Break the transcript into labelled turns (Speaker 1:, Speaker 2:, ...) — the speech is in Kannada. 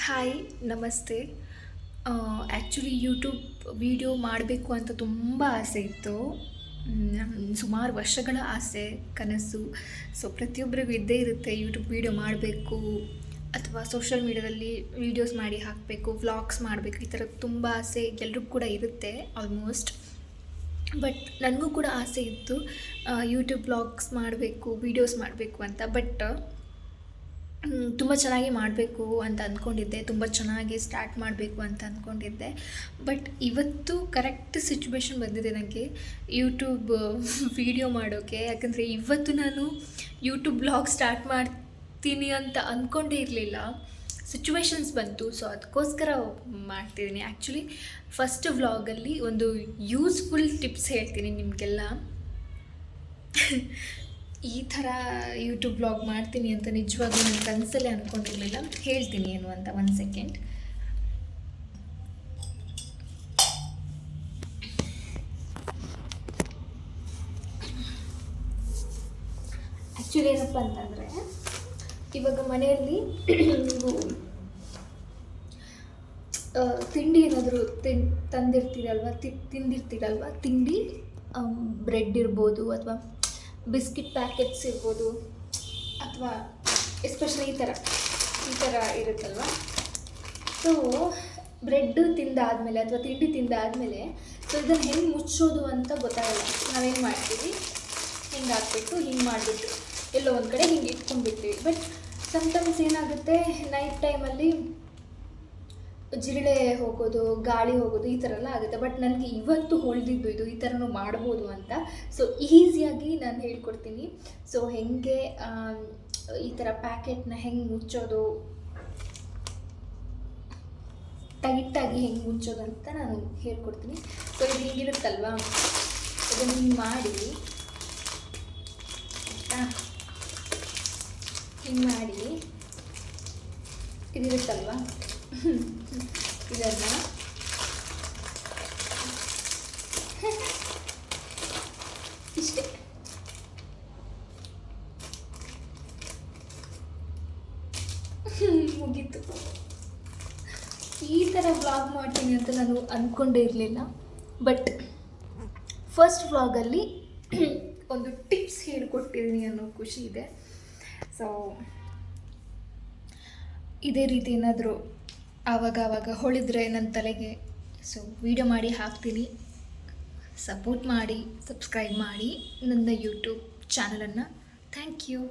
Speaker 1: ಹಾಯ್, ನಮಸ್ತೆ. ಆ್ಯಕ್ಚುಲಿ ಯೂಟ್ಯೂಬ್ ವೀಡಿಯೋ ಮಾಡಬೇಕು ಅಂತ ತುಂಬ ಆಸೆ ಇತ್ತು. ಸುಮಾರು ವರ್ಷಗಳ ಆಸೆ, ಕನಸು. ಸೊ ಪ್ರತಿಯೊಬ್ಬರಿಗೂ ಇದ್ದೇ ಇರುತ್ತೆ, ಯೂಟ್ಯೂಬ್ ವೀಡಿಯೋ ಮಾಡಬೇಕು ಅಥವಾ ಸೋಷಲ್ ಮೀಡ್ಯಾದಲ್ಲಿ ವೀಡಿಯೋಸ್ ಮಾಡಿ ಹಾಕಬೇಕು, ವ್ಲಾಗ್ಸ್ ಮಾಡಬೇಕು, ಈ ಥರ ತುಂಬ ಆಸೆ ಎಲ್ರಿಗೂ ಕೂಡ ಇರುತ್ತೆ ಆಲ್ಮೋಸ್ಟ್. ಬಟ್ ನನಗೂ ಕೂಡ ಆಸೆ ಇತ್ತು ಯೂಟ್ಯೂಬ್ ವ್ಲಾಗ್ಸ್ ಮಾಡಬೇಕು, ವೀಡಿಯೋಸ್ ಮಾಡಬೇಕು ಅಂತ. ಬಟ್ ತುಂಬ ಚೆನ್ನಾಗಿ ಮಾಡಬೇಕು ಅಂತ ಅಂದ್ಕೊಂಡಿದ್ದೆ, ತುಂಬ ಚೆನ್ನಾಗಿ ಸ್ಟಾರ್ಟ್ ಮಾಡಬೇಕು ಅಂತ ಅಂದ್ಕೊಂಡಿದ್ದೆ. ಬಟ್ ಇವತ್ತು ಕರೆಕ್ಟ್ ಸಿಚುವೇಶನ್ ಬಂದಿದೆ ನನಗೆ ಯೂಟ್ಯೂಬ್ ವೀಡಿಯೋ ಮಾಡೋಕ್ಕೆ. ಯಾಕಂದರೆ ಇವತ್ತು ನಾನು ಯೂಟ್ಯೂಬ್ ಬ್ಲಾಗ್ ಸ್ಟಾರ್ಟ್ ಮಾಡ್ತೀನಿ ಅಂತ ಅಂದ್ಕೊಂಡೇ ಇರಲಿಲ್ಲ, ಸಿಚುವೇಶನ್ಸ್ ಬಂತು. ಸೊ ಅದಕ್ಕೋಸ್ಕರ ಮಾಡ್ತಿದ್ದೀನಿ. ಆ್ಯಕ್ಚುಲಿ ಫಸ್ಟ್ ವ್ಲಾಗಲ್ಲಿ ಒಂದು ಯೂಸ್ಫುಲ್ ಟಿಪ್ಸ್ ಹೇಳ್ತೀನಿ ನಿಮಗೆಲ್ಲ. ಈ ಥರ ಯೂಟ್ಯೂಬ್ ಬ್ಲಾಗ್ ಮಾಡ್ತೀನಿ ಅಂತ ನಿಜವಾಗ್ಲೂ ನನ್ನ ಕನಸಲ್ಲೇ ಅಂದ್ಕೊಂಡಿರಲಿಲ್ಲ. ಹೇಳ್ತೀನಿ ಏನು ಅಂತ, ಒಂದು ಸೆಕೆಂಡ್. ಆ್ಯಕ್ಚುಲಿ ಏನಪ್ಪ ಅಂತಂದರೆ, ಇವಾಗ ಮನೆಯಲ್ಲಿ ನೀವು ತಿಂಡಿ ಏನಾದರೂ ತಂದಿರ್ತೀರಲ್ವ, ತಿಂದಿರ್ತೀರಲ್ವ, ತಿಂಡಿ ಬ್ರೆಡ್ ಇರ್ಬೋದು ಅಥವಾ ಬಿಸ್ಕಿಟ್ ಪ್ಯಾಕೆಟ್ಸ್ ಇರ್ಬೋದು, ಅಥವಾ ಎಸ್ಪೆಷಲಿ ಈ ಥರ ಇರುತ್ತಲ್ವ. ಸೊ ಬ್ರೆಡ್ ತಿಂದಾದಮೇಲೆ ಅಥವಾ ತಿಂಡಿ ತಿಂದಾದಮೇಲೆ ಸೊ ಇದನ್ನು ಹೆಂಗೆ ಮುಚ್ಚೋದು ಅಂತ ಗೊತ್ತಾಗಲ್ಲ. ನಾವೇನು ಮಾಡ್ತೀವಿ, ಹಿಂಗೆ ಹಾಕ್ಬಿಟ್ಟು ಹಿಂಗೆ ಮಾಡಿಬಿಟ್ಟು ಎಲ್ಲೋ ಒಂದು ಕಡೆ ಹಿಂಗೆ ಇಟ್ಕೊಂಡ್ಬಿಡ್ತೀವಿ. ಬಟ್ ಸಮ್ಟೈಮ್ಸ್ ಏನಾಗುತ್ತೆ, ನೈಟ್ ಟೈಮಲ್ಲಿ ಜಿರಳೆ ಹೋಗೋದು, ಗಾಳಿ ಹೋಗೋದು, ಈ ಥರ ಎಲ್ಲ ಆಗುತ್ತೆ. ಬಟ್ ನನಗೆ ಇವತ್ತು ಹೊಳೆದಿದ್ದು ಇದು, ಈ ಥರನೂ ಮಾಡ್ಬೋದು ಅಂತ. ಸೊ ಈಸಿಯಾಗಿ ನಾನು ಹೇಳ್ಕೊಡ್ತೀನಿ. ಸೊ ಹೆಂಗೆ ಈ ಥರ ಪ್ಯಾಕೆಟ್ನ ಹೆಂಗೆ ಮುಚ್ಚೋದು, ಟೈಟಾಗಿ ಹೆಂಗೆ ಮುಚ್ಚೋದು ಅಂತ ನಾನು ಹೇಳ್ಕೊಡ್ತೀನಿ. ಸೊ ಇದು ಹಿಂಗಿರುತ್ತಲ್ವ, ಇದನ್ನು ಹಿಂಗೆ ಮಾಡಿ, ಹಿಂಗೆ ಮಾಡಿ ಇದಿರುತ್ತಲ್ವ, ಇದನ್ನು ಇಷ್ಟೇ ಮುಗೀತು. ಈ ಥರ ವ್ಲಾಗ್ ಮಾಡ್ತೀನಿ ಅಂತ ನಾನು ಅಂದ್ಕೊಂಡೇ ಇರಲಿಲ್ಲ. ಬಟ್ ಫಸ್ಟ್ ವ್ಲಾಗಲ್ಲಿ ಒಂದು ಟಿಪ್ಸ್ ಹೇಳಿಕೊಟ್ಟಿದ್ದೀನಿ ಅನ್ನೋ ಖುಷಿ ಇದೆ. ಸೊ ಇದೇ ರೀತಿ ಏನಾದರೂ ಆವಾಗ ಹೊಳಿದ್ರೆ ನನ್ನ ತಲೆಗೆ, ಸೊ ವೀಡಿಯೋ ಮಾಡಿ ಹಾಕ್ತೀನಿ. ಸಪೋರ್ಟ್ ಮಾಡಿ, ಸಬ್ಸ್ಕ್ರೈಬ್ ಮಾಡಿ ನನ್ನ ಯೂಟ್ಯೂಬ್ ಚಾನಲನ್ನು. Thank you.